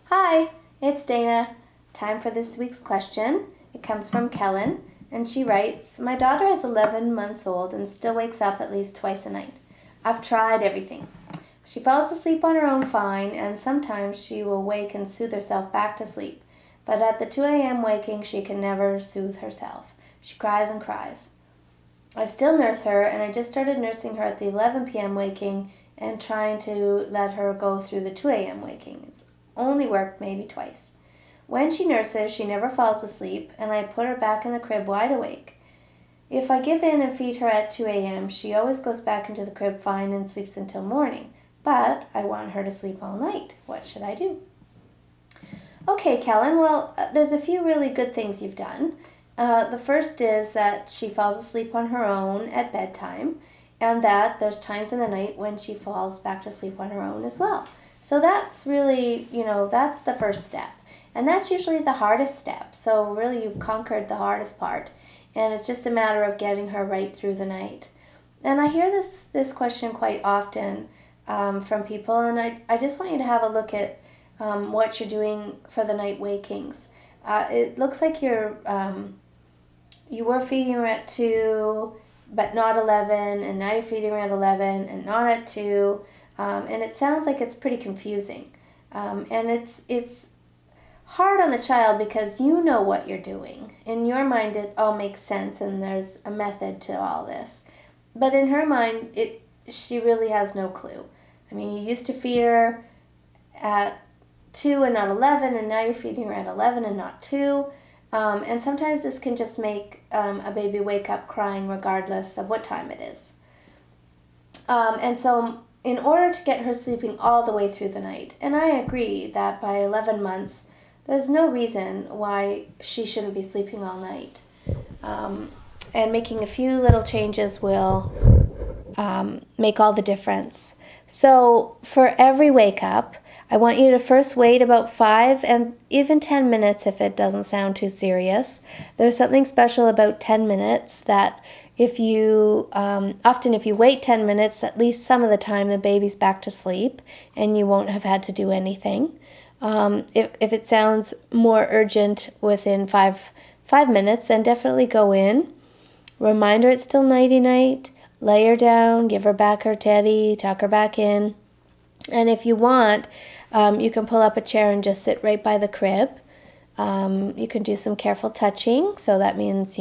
Hi, it's Dana. Time for this week's question. It comes from Kellen, and she writes, my daughter is 11 months old and still wakes up at least twice a night. I've tried everything. She falls asleep on her own fine, and sometimes she will wake and soothe herself back to sleep. But at the 2 a.m. waking, she can never soothe herself. She cries and cries. I still nurse her, and I just started nursing her at the 11 p.m. waking and trying to let her go through the 2 a.m. waking. It's only worked maybe twice. When she nurses, she never falls asleep, and I put her back in the crib wide awake. If I give in and feed her at 2 a.m., she always goes back into the crib fine and sleeps until morning. But I want her to sleep all night. What should I do? Okay, Kellen, well, there's a few really good things you've done. The first is that she falls asleep on her own at bedtime, and that there's times in the night when she falls back to sleep on her own as well. So that's really, that's the first step. And that's usually the hardest step. So really you've conquered the hardest part. And it's just a matter of getting her right through the night. And I hear this question quite often from people, and I just want you to have a look at what you're doing for the night wakings. It looks like you were feeding her at 2, but not 11, and now you're feeding her at 11 and not at 2, and it sounds like it's pretty confusing. And it's hard on the child because you know what you're doing. In your mind, it all makes sense, and there's a method to all this. But in her mind, she really has no clue. I mean, you used to feed her at 2 and not 11, and now you're feeding her at 11 and not 2. And sometimes this can just make a baby wake up crying regardless of what time it is. And so in order to get her sleeping all the way through the night, and I agree that by 11 months, there's no reason why she shouldn't be sleeping all night. And making a few little changes will make all the difference. So for every wake up, I want you to first wait about 5 and even 10 minutes if it doesn't sound too serious. There's something special about 10 minutes that if you wait 10 minutes, at least some of the time the baby's back to sleep and you won't have had to do anything. If it sounds more urgent within 5 minutes, then definitely go in. Remind her it's still nighty-night. Lay her down, give her back her teddy, tuck her back in. And if you want, you can pull up a chair and just sit right by the crib. You can do some careful touching, so that means,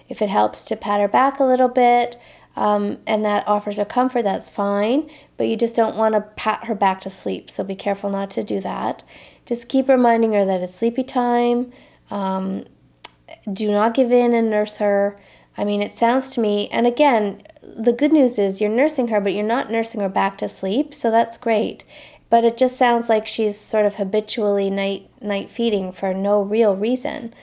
if it helps to pat her back a little bit, and that offers her comfort, that's fine. But you just don't want to pat her back to sleep, so be careful not to do that. Just keep reminding her that it's sleepy time. Do not give in and nurse her. I mean, it sounds to me, and again, the good news is you're nursing her, but you're not nursing her back to sleep, so that's great. But it just sounds like she's sort of habitually night feeding for no real reason.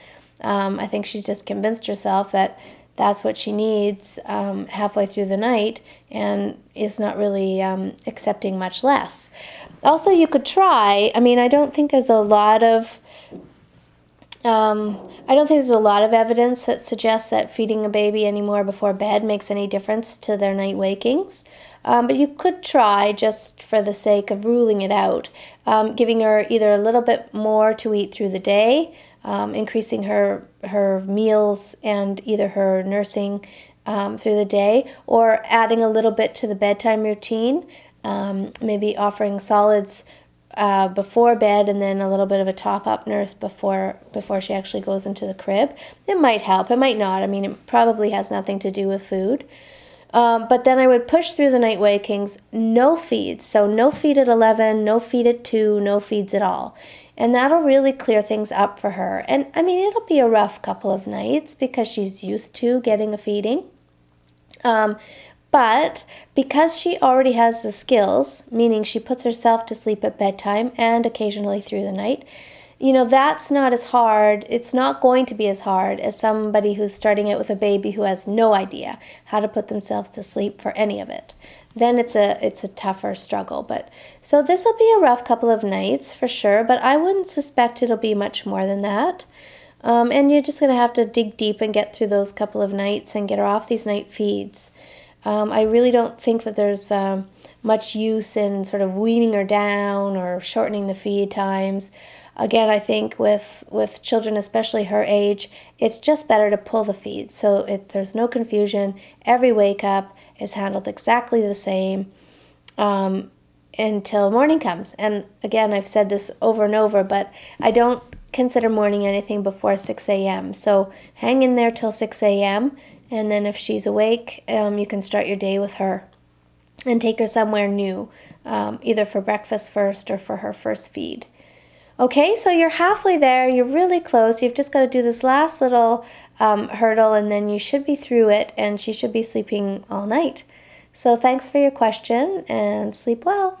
I think she's just convinced herself that that's what she needs halfway through the night and is not really accepting much less. Also, you could try, I don't think there's a lot of evidence that suggests that feeding a baby anymore before bed makes any difference to their night wakings. But you could try, just for the sake of ruling it out, giving her either a little bit more to eat through the day, increasing her meals and either her nursing through the day, or adding a little bit to the bedtime routine, maybe offering solids before bed and then a little bit of a top-up nurse before she actually goes into the crib. It might help, it might not. It probably has nothing to do with food. But then I would push through the night wakings, no feeds. So no feed at 11, no feed at 2, no feeds at all. And that'll really clear things up for her. And it'll be a rough couple of nights because she's used to getting a feeding. But because she already has the skills, meaning she puts herself to sleep at bedtime and occasionally through the night, that's not as hard. It's not going to be as hard as somebody who's starting out with a baby who has no idea how to put themselves to sleep for any of it. Then it's a tougher struggle. But so this will be a rough couple of nights for sure, but I wouldn't suspect it'll be much more than that. And you're just going to have to dig deep and get through those couple of nights and get her off these night feeds. I really don't think that there's much use in sort of weaning her down or shortening the feed times. Again, I think with children, especially her age, it's just better to pull the feed. So there's no confusion. Every wake up is handled exactly the same until morning comes. And again, I've said this over and over, but I don't consider morning anything before 6 a.m. So hang in there till 6 a.m. and then if she's awake, you can start your day with her and take her somewhere new, either for breakfast first or for her first feed. Okay, so you're halfway there. You're really close. You've just got to do this last little hurdle, and then you should be through it, and she should be sleeping all night. So thanks for your question, and sleep well.